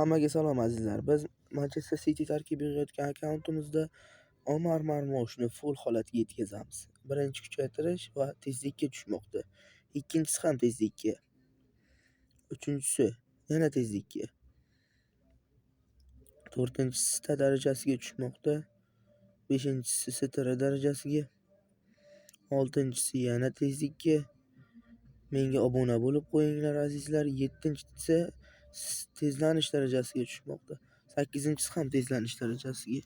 Hammaga salom azizlar. Biz Manchester City tarkibiga yozayotgan akkauntimizda Omar Marmushni full holatiga yetkazamiz. Birinchi kuchaytirish va tezlikka tushmoqda. Ikkinchisi ham tezlikka. Uchinchisi yana tezlikka. To'rtinchisi sta darajasiga tushmoqda. Beshinchisi str darajasiga. Oltinchisi yana tezlikka. Menga obuna bo'lib qo'yinglar azizlar. Yettinchisi tezlanish darajasiga tushmoqda. 8-si ham tezlanish darajasiga.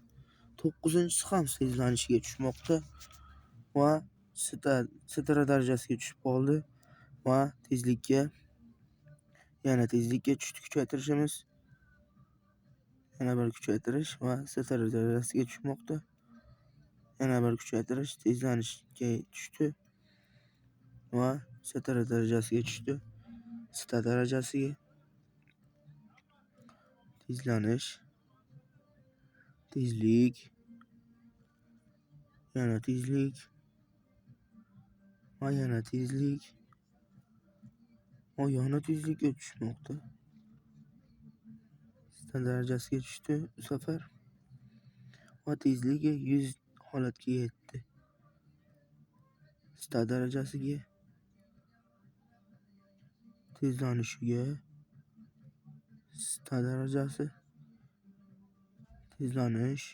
9-si ham tezlanishga tushmoqda va str darajasiga tushib qoldi va tezlikka yana tezlikka tushdi kuchaytirishimiz. Yana bir kuchaytirish va str darajasiga tushmoqda. Yana bir kuchaytirish tezlanishga tushdi va str darajasiga tushdi. Sta darajasiga tezlanish, tezlik, yana tezlik va yana tezlik va yana tezlikka tushmoqda. Sta darajasiga tushdi bu safar va tezligi 100 holatga yetdi. Sta darajasiga, tezlanishiga, sta darajasi, tezlanish,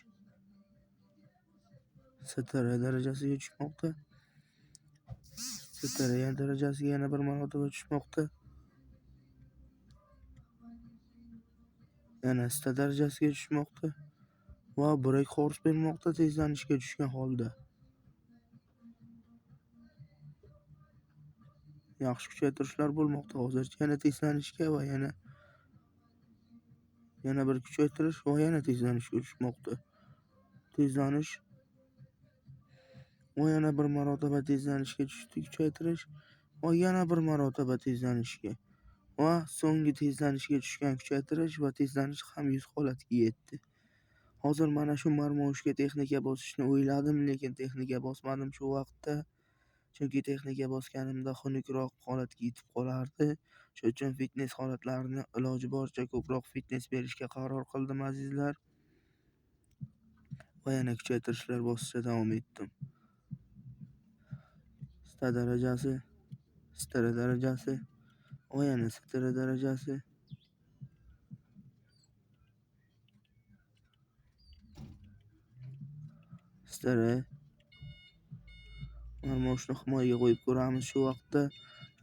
str darajasiga tushmoqda. Str darajasiga yana bir marotaba tushmoqda. Yana sta darajasiga tushmoqda va break horse bermoqda tezlanishga tushgan holda. Yaxshi kuchaytirishlar bo'lmoqda hozircha. Yana tezlanishga va yana bir kuchaytirish va yana tezlanishga tushmoqda. Tezlanish va yana bir marotaba tezlanishga tushdi kuchaytirish va yana bir marotaba tezlanishga va so'nggi tezlanishga tushgan kuchaytirish va tezlanish ham 100 holatiga yetdi. Hozir mana shu Marmushga texnika bosishni o'yladim, lekin texnika bosmadim shu vaqtda. Chunki texnika bosganimda xunukroq holatga yetib qolardi. Shuning uchun fitnes holatlarini iloji boricha ko'proq fitnes berishga qaror qildim azizlar. Va yana kuchaytirishlar bosishda davom etdim. Sta darajasi, str darajasi va yana str darajasi. Str Marmushni himoyaga qo'yib ko'ramiz shu vaqtda.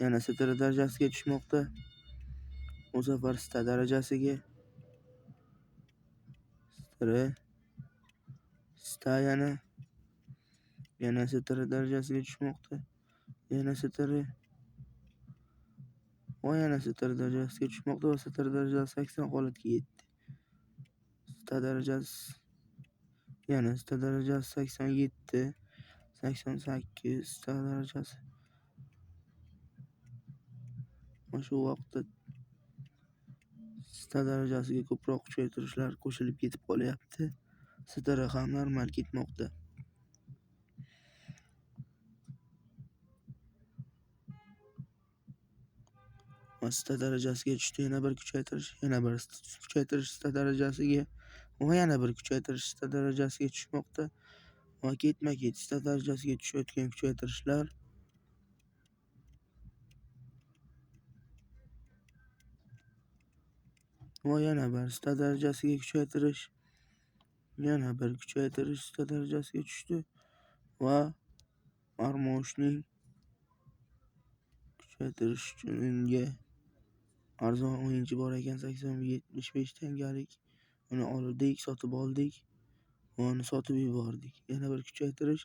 Yana str darajasiga tushmoqda. Bu safar sta darajasiga. Sta yana str darajasiga tushmoqda. Yana str va yana str darajasiga tushmoqda va str darajasi 80 holatga yetdi. Sta darajasi yana sta darajasi 87, 88 sta darajasi. Va shu vaqtda sta darajasiga ko'proq kuchaytirishlar qo'shilib ketib qolyapti. Str ham normal ketmoqda. Va sta darajasiga tushdi yana bir kuchaytirish, yana bir kuchaytirish sta darajasiga va yana bir kuchaytirish sta darajasiga tushmoqda. Va ketma-ket sta darajasiga tushayotgan kuchaytirishlar va yana bir sta darajasiga kuchaytirish, yana bir kuchaytirish sta darajasiga tushdi va Marmushning kuchaytirish uchun unga arzon o'yinchi bor ekan 875 tangalik. Uni oldik, sotib oldik va uni sotib yubordik. Yana bir kuchaytirish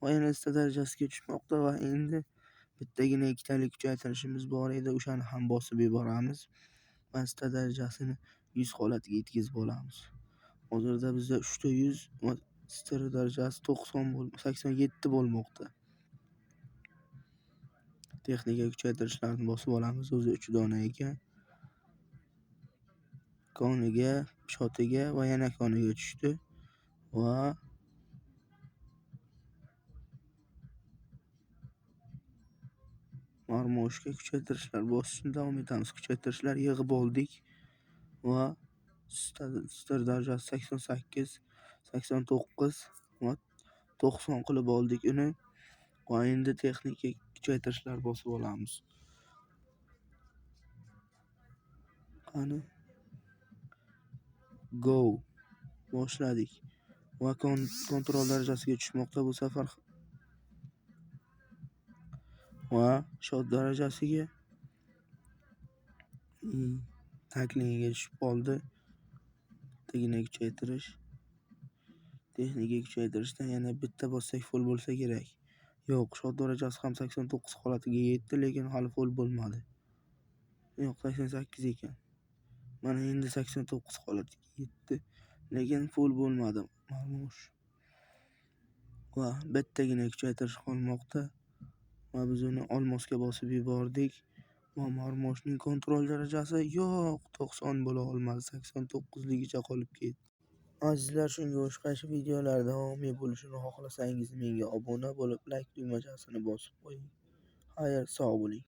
va yana sta darajasiga tushmoqda va endi bittagina ikkitalik kuchaytirishimiz bor edi, o'shani ham bosib yuboramiz va sta darajasini 100 holatiga yetkazib olamiz. Hozirda bizda 3 ta 100 va str darajasi 87 bo'lmoqda. Texnika kuchaytirishlarni bosib olamiz. O'zi 3 dona ekan. Koniga, shotiga va yana koniga tushdi va Marmushga kuchaytirishlar bosishni davom etamiz. Kuchaytirishlar yig'ib oldik va Stir darajasi 88, 89 va 90 qilib oldik uni. Va endi texnika kuchaytirishlar bosib olamiz. Qani go boshladik. Va kontrol darajasiga tushmoqda bu safar. Va shot darajasiga taklingiga tushib qoldi. Tagini kuchaytirish. Texnika kuchaytirishdan yana bitta bossak full bo'lsa kerak. Yo'q, shot darajasi ham 89 holatiga yetdi, lekin hali full bo'lmadi. Yo'q, 88 ekan. Mana endi 89 holatiga yetdi, lekin full bo'lmadi marmosh. Va bittagina kuchaytirish qolmoqda. Va biz uni olmosga bosib yubordik. Va marmoshning kontrol darajasi yo'q, 90 bo'la olmadi, 89 ligicha qolib ketdi. Azizlar, shunga o'xshash videolar davomiy bo'lishini xohlasangiz menga obuna bo'lib, like tugmachasini bosib qo'ying. Xayr, sog' bo'ling.